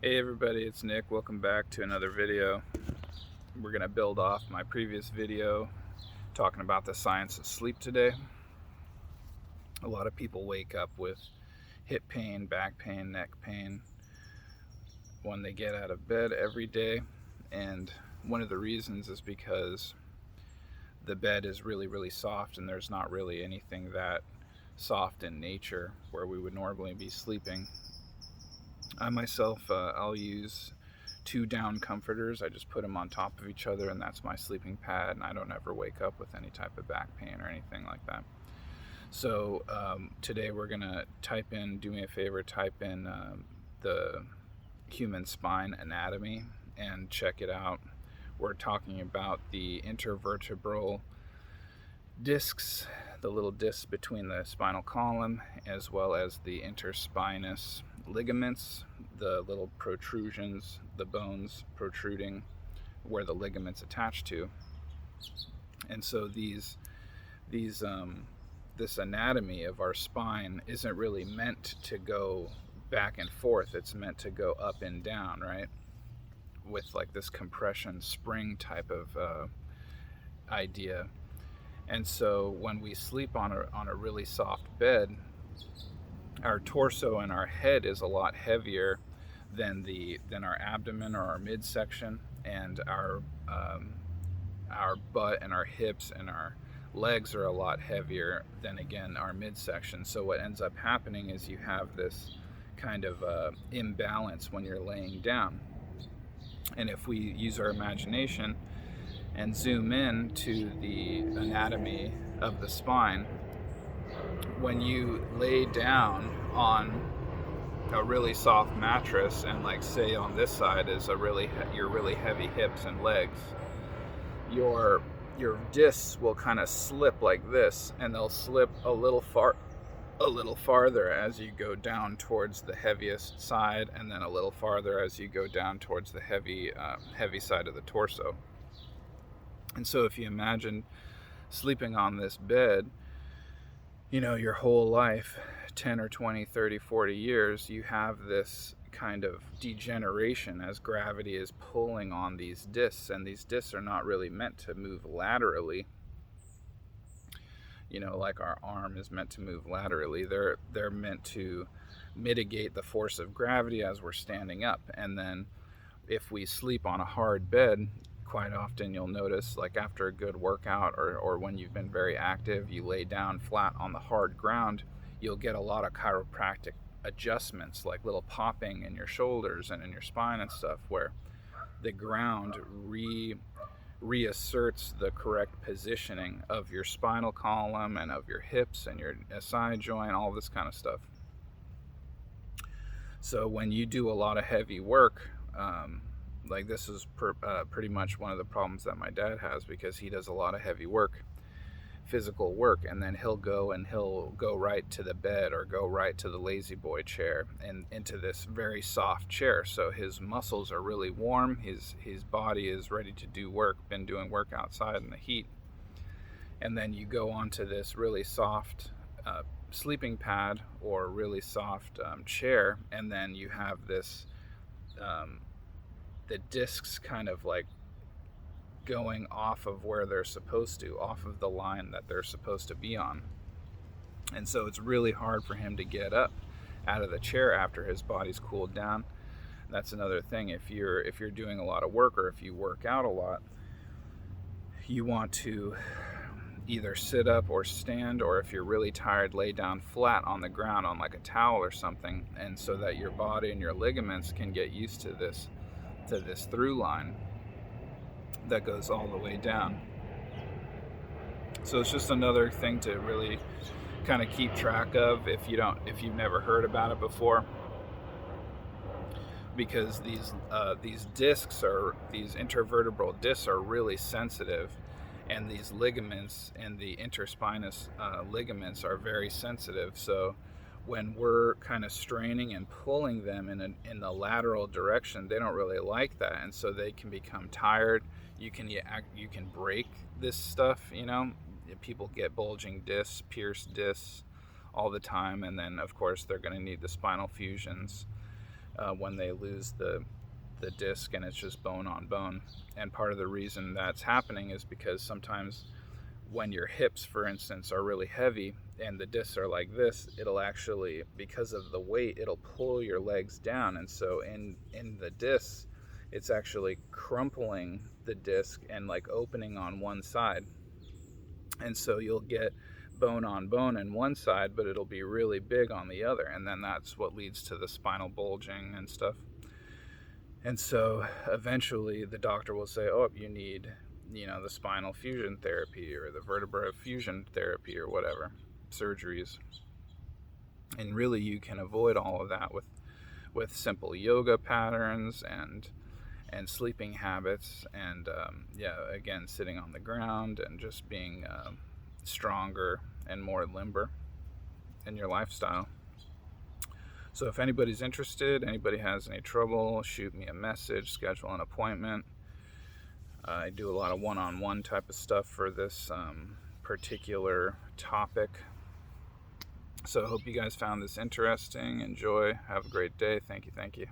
Hey everybody, it's Nick. Welcome back to another video. We're going to build off my previous video talking about the science of sleep today. A lot of people wake up with hip pain, back pain, neck pain when they get out of bed every day. And one of the reasons is because the bed is really soft and there's not really anything that soft in nature where we would normally be sleeping. I myself, I'll use 2 down comforters. I just put them on top of each other, and that's my sleeping pad, and I don't ever wake up with any type of back pain or anything like that. So today we're going to do me a favor, type in the human spine anatomy and check it out. We're talking about the intervertebral discs, the little discs between the spinal column, as well as the interspinous ligaments, the little protrusions, the bones protruding where the ligaments attach to. And so this anatomy of our spine isn't really meant to go back and forth. It's meant to go up and down, right? With like this compression spring type of idea. And so when we sleep on a really soft bed, our torso and our head is a lot heavier than our abdomen or our midsection, and our butt and our hips and our legs are a lot heavier than, again, our midsection. So what ends up happening is you have this kind of imbalance when you're laying down. And if we use our imagination and zoom in to the anatomy of the spine, when you lay down on a really soft mattress, and like say on this side is your really heavy hips and legs, your discs will kind of slip like this, and they'll slip a little farther as you go down towards the heaviest side, and then a little farther as you go down towards the heavy side of the torso. And so if you imagine sleeping on this bed, your whole life, 10 or 20, 30, 40 years, you have this kind of degeneration as gravity is pulling on these discs, and these discs are not really meant to move laterally. Like our arm is meant to move laterally. They're meant to mitigate the force of gravity as we're standing up. And then if we sleep on a hard bed, quite often you'll notice, like after a good workout or when you've been very active, you lay down flat on the hard ground, you'll get a lot of chiropractic adjustments, like little popping in your shoulders and in your spine and stuff, where the ground reasserts the correct positioning of your spinal column and of your hips and your side joint, all this kind of stuff. So when you do a lot of heavy work, like this is pretty much one of the problems that my dad has, because he does a lot of heavy work, physical work, and then he'll go right to the bed or go right to the lazy boy chair and into this very soft chair. So his muscles are really warm, his body is ready to do work, been doing work outside in the heat. And then you go onto this really soft sleeping pad or really soft chair, and then you have this the discs kind of like going off of where they're supposed to, off of the line that they're supposed to be on. And so it's really hard for him to get up out of the chair after his body's cooled down. That's another thing. If you're doing a lot of work, or if you work out a lot, you want to either sit up or stand, or if you're really tired, lay down flat on the ground on like a towel or something, and so that your body and your ligaments can get used to this through line that goes all the way down. So it's just another thing to really kind of keep track of if you've never heard about it before, because these intervertebral discs are really sensitive, and these ligaments and the interspinous ligaments are very sensitive. So when we're kind of straining and pulling them in the lateral direction, they don't really like that, and so they can become tired. You can break this stuff. People get bulging discs, pierced discs all the time, and then of course they're going to need the spinal fusions when they lose the disc and it's just bone on bone. And part of the reason that's happening is because sometimes when your hips, for instance, are really heavy and the discs are like this, it'll actually, because of the weight, it'll pull your legs down. And so in the discs, it's actually crumpling the disc and like opening on one side. And so you'll get bone on bone in one side, but it'll be really big on the other. And then that's what leads to the spinal bulging and stuff. And so eventually the doctor will say, oh, you need, the spinal fusion therapy or the vertebra fusion therapy or whatever, surgeries. And really you can avoid all of that with simple yoga patterns and sleeping habits, and again, sitting on the ground and just being stronger and more limber in your lifestyle. So if anybody's interested, anybody has any trouble, shoot me a message, schedule an appointment. I do a lot of one-on-one type of stuff for this particular topic. So I hope you guys found this interesting. Enjoy. Have a great day. Thank you.